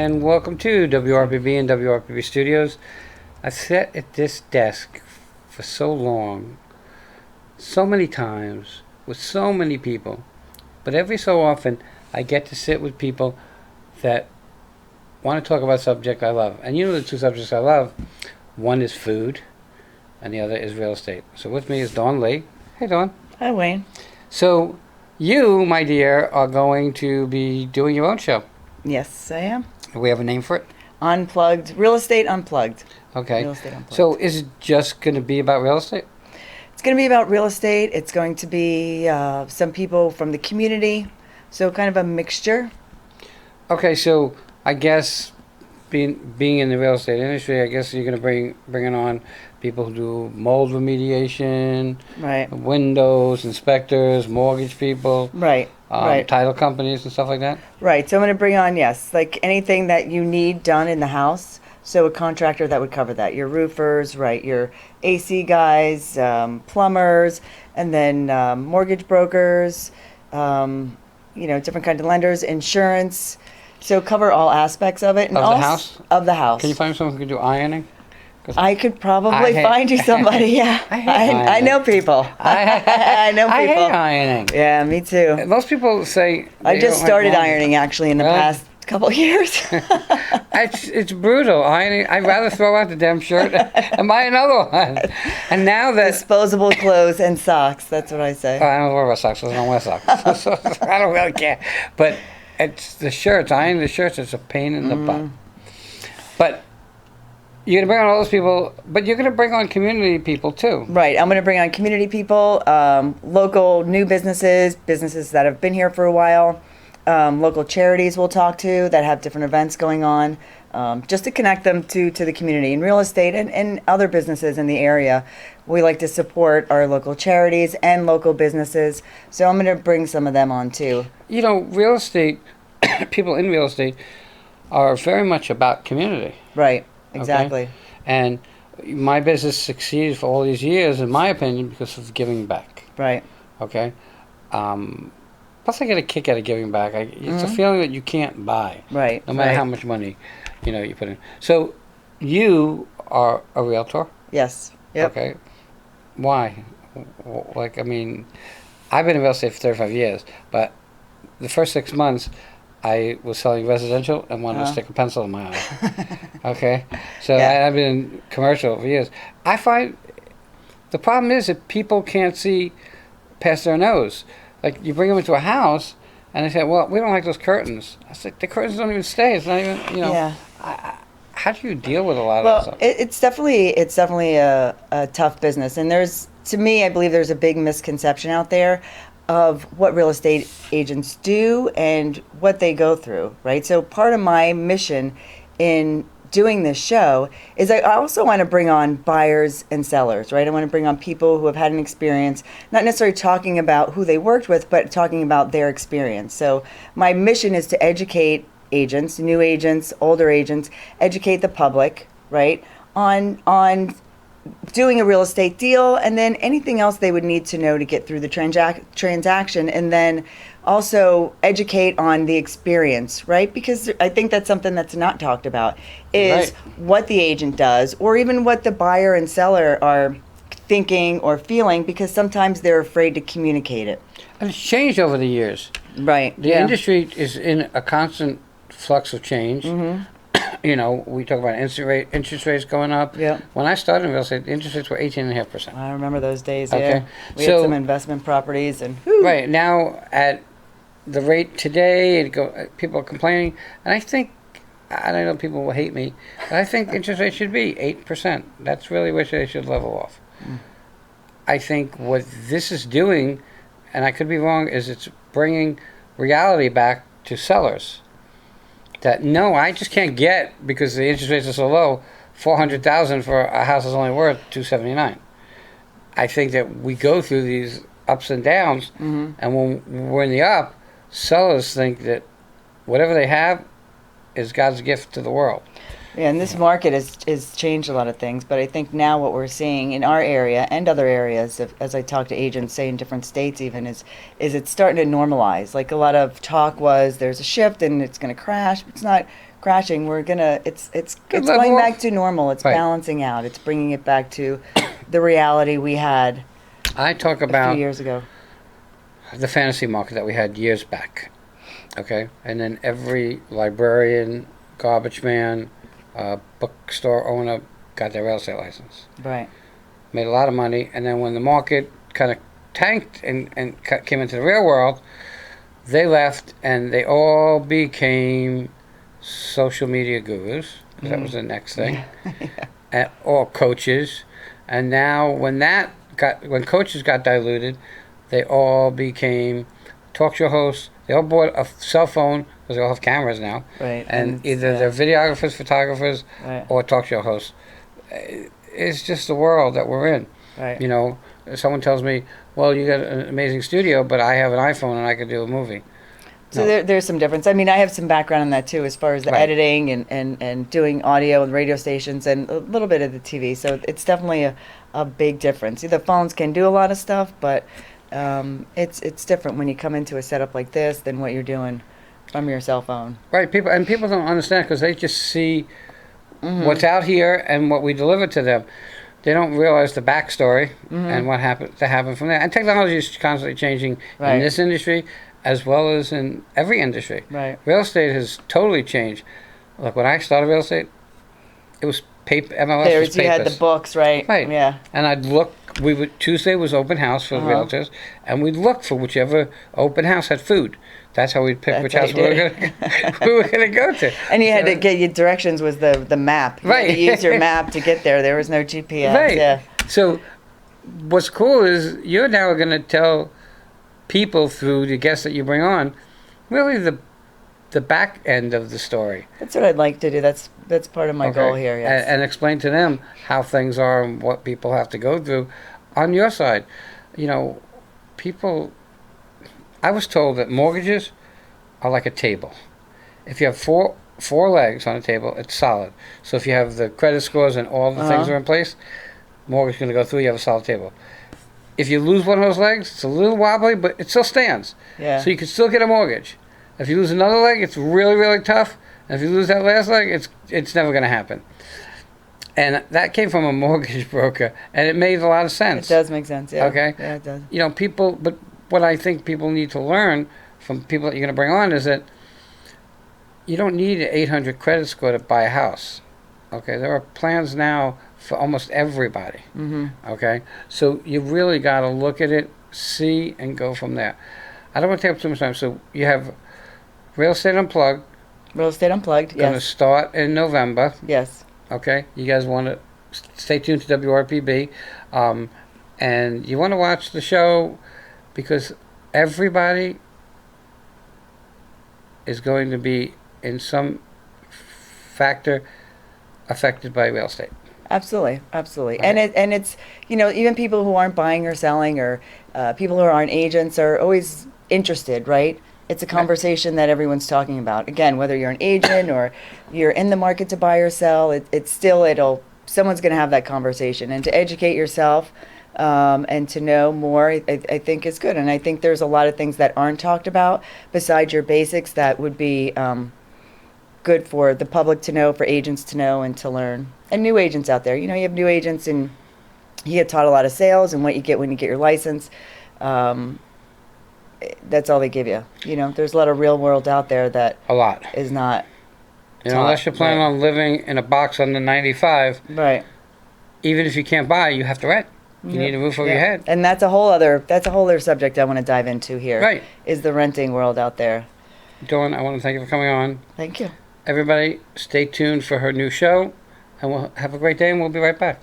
and welcome to WRPB and WRPB Studios. I sat at this desk for so long, so many times, with so many people, but every so often I get to sit with people that want to talk about a subject I love. And you know the two subjects I love, one is food and the other is real estate. So with me is Dawn Lee. Hey Dawn. Hi Wayne. So you, my dear, are going to be doing your own show. Yes, I am. Do we have a name for it? Unplugged. Real Estate Unplugged. Okay. Real Estate Unplugged. So is it just going to be about real estate? It's going to be about real estate. It's going to be some people from the community. So kind of a mixture. Okay, so I guess being in the real estate industry, I guess you're going to bringing on people who do mold remediation, Right. windows, inspectors, mortgage people, Right. Right. title companies and stuff like that. Right. So I'm going to bring on, yes, like anything that you need done in the house. So a contractor that would cover that. Your roofers, right, your AC guys, plumbers, and then mortgage brokers, different kinds of lenders, insurance. So cover all aspects of it. And Of the house? Of the house. Can you find someone who can do ironing? 'Cause I could probably find you somebody, yeah. I hate I know people. I know I people. hate ironing. Yeah, me too. Most people say I they just don't like started laundry. ironing actually in the Really? past couple of years. It's brutal. I'd rather throw out the damn shirt and buy another one. And now that Disposable clothes and socks, that's what I say. I don't wear socks, so I don't wear socks. So I don't really care. But it's the shirts. Ironing the shirts. It's a pain in the butt. But you're gonna bring on all those people, but you're gonna bring on community people too. Right, I'm going to bring on community people, local new businesses that have been here for a while, local charities we'll talk to that have different events going on, just to connect them to the community. In real estate and other businesses in the area, we like to support our local charities and local businesses, so I'm going to bring some of them on too. You know, real estate people in real estate are very much about community. Right, exactly. Okay? And my business succeeded for all these years, in my opinion, because of giving back. Right. Okay. Plus, I get a kick out of giving back. It's a feeling that you can't buy. Right. No matter right. how much money, you put in. So, you are a realtor. Yes. Yep. Okay. Why? Like, I mean, I've been in real estate for 35 years, but the first 6 months, I was selling residential and wanted to stick a pencil in my eye. Okay? So Yeah. I've been in commercial for years. I find the problem is that people can't see past their nose. Like, you bring them into a house, and they say, well, we don't like those curtains. I said, the curtains don't even stay. It's not even, Yeah. How do you deal with a lot of that Well, stuff? it's definitely a tough business, and to me, I believe there's a big misconception out there of what real estate agents do and what they go through, right? So part of my mission in doing this show is I also want to bring on buyers and sellers, right? I want to bring on people who have had an experience, not necessarily talking about who they worked with, but talking about their experience. So my mission is to educate agents, new agents, older agents, educate the public, right, on doing a real estate deal, and then anything else they would need to know to get through the transaction, and then also educate on the experience, right? Because I think that's something that's not talked about, is what the agent does, or even what the buyer and seller are thinking or feeling, because sometimes they're afraid to communicate it. And it's changed over the years. Right. The industry is in a constant flux of change. We talk about interest rates going up. Yeah. When I started in real estate, interest rates were 18.5%. I remember those days, Okay. yeah. We had some investment properties, and Right now, at the rate today, people are complaining, and I think, I know people will hate me, but I think interest rates should be 8%. That's really where they should level off. I think what this is doing, and I could be wrong, is it's bringing reality back to sellers. That no, I just can't get, because the interest rates are so low, $400,000 for a house that's only worth $279. I think that we go through these ups and downs, and when we're in the up, sellers think that whatever they have is God's gift to the world. Yeah, and this market has changed a lot of things, but I think now what we're seeing in our area and other areas, as I talk to agents, say in different states even, is it's starting to normalize. Like a lot of talk was there's a shift and it's going to crash. It's not crashing. We're gonna. It's Good going level. back to normal. It's Right. balancing out. It's bringing it back to the reality we had I talk a few about years ago. the fantasy market that we had years back. Okay, and then every librarian, garbage man, bookstore owner got their real estate license. Right. Made a lot of money, and then when the market kind of tanked and came into the real world, they left and they all became social media gurus, 'cause that was the next thing, or coaches. And now when coaches got diluted, they all became talk show hosts. They all bought a cell phone because they all have cameras now, Right. and it's, either they're videographers, photographers, Right. or talk show hosts. It's just the world that we're in. Right. You know, someone tells me, "Well, you got an amazing studio, but I have an iPhone and I could do a movie." So No. there's some difference. I mean, I have some background in that too, as far as the Right. editing and doing audio and radio stations and a little bit of the TV. So it's definitely a big difference. The phones can do a lot of stuff, but it's different when you come into a setup like this than what you're doing from your cell phone. Right, people don't understand because they just see what's out here and what we deliver to them. They don't realize the backstory and what happened to happen from there. And technology is constantly changing Right. in this industry as well as in every industry. Right. Real estate has totally changed. Look, when I started real estate, it was paper. MLS was There's you had the papers. books, right? Right. Yeah. And I'd look. Tuesday was open house for realtors, and we'd look for whichever open house had food. That's how we'd pick That's which how house you we were did going. We were going to go to. And you had So- to get your directions was the map. You Right. had to use your map to get there. There was no GPS. Right. Yeah. So, what's cool is you're now going to tell people through the guests that you bring on, really the back end of the story. That's what I'd like to do. That's part of my Okay? goal here. Yes. And explain to them how things are and what people have to go through on your side. You know, people. I was told that mortgages are like a table. If you have four legs on a table, it's solid. So if you have the credit scores and all the things are in place, mortgage is going to go through. You have a solid table. If you lose one of those legs, it's a little wobbly, but it still stands. Yeah. So you can still get a mortgage. If you lose another leg, it's really, really tough. And if you lose that last leg, it's never going to happen. And that came from a mortgage broker, and it made a lot of It sense. does make sense. Yeah. Okay. Yeah, it does. You know, but what I think people need to learn from people that you're going to bring on is that you don't need an 800 credit score to buy a house. Okay, there are plans now for almost everybody. Okay, so you really got to look at it, see, and go from there. I don't want to take up too much time. So you have Real Estate Unplugged, Real Estate Unplugged. going to Yes. start in November. Yes. Okay, you guys want to stay tuned to WRPB, and you want to watch the show because everybody is going to be in some factor affected by real estate. Absolutely, absolutely, Right. and it's even people who aren't buying or selling or people who aren't agents are always interested, right? It's a conversation that everyone's talking about. Again, whether you're an agent or you're in the market to buy or sell, someone's going to have that conversation, and to educate yourself and to know more, I think is good. And I think there's a lot of things that aren't talked about besides your basics that would be good for the public to know, for agents to know and to learn. And new agents out there, you have new agents and you get taught a lot of sales and what you get when you get your license. That's all they give you. There's a lot of real world out there that A lot. is not Unless you're planning right. on living in a box under 95, right. even if you can't buy, you have to rent. You need a roof over your head. And that's a whole other subject I want to dive into here. Right. Is the renting world out there. Dawn, I want to thank you for coming on. Thank you. Everybody, stay tuned for her new show, and we'll have a great day, and we'll be right back.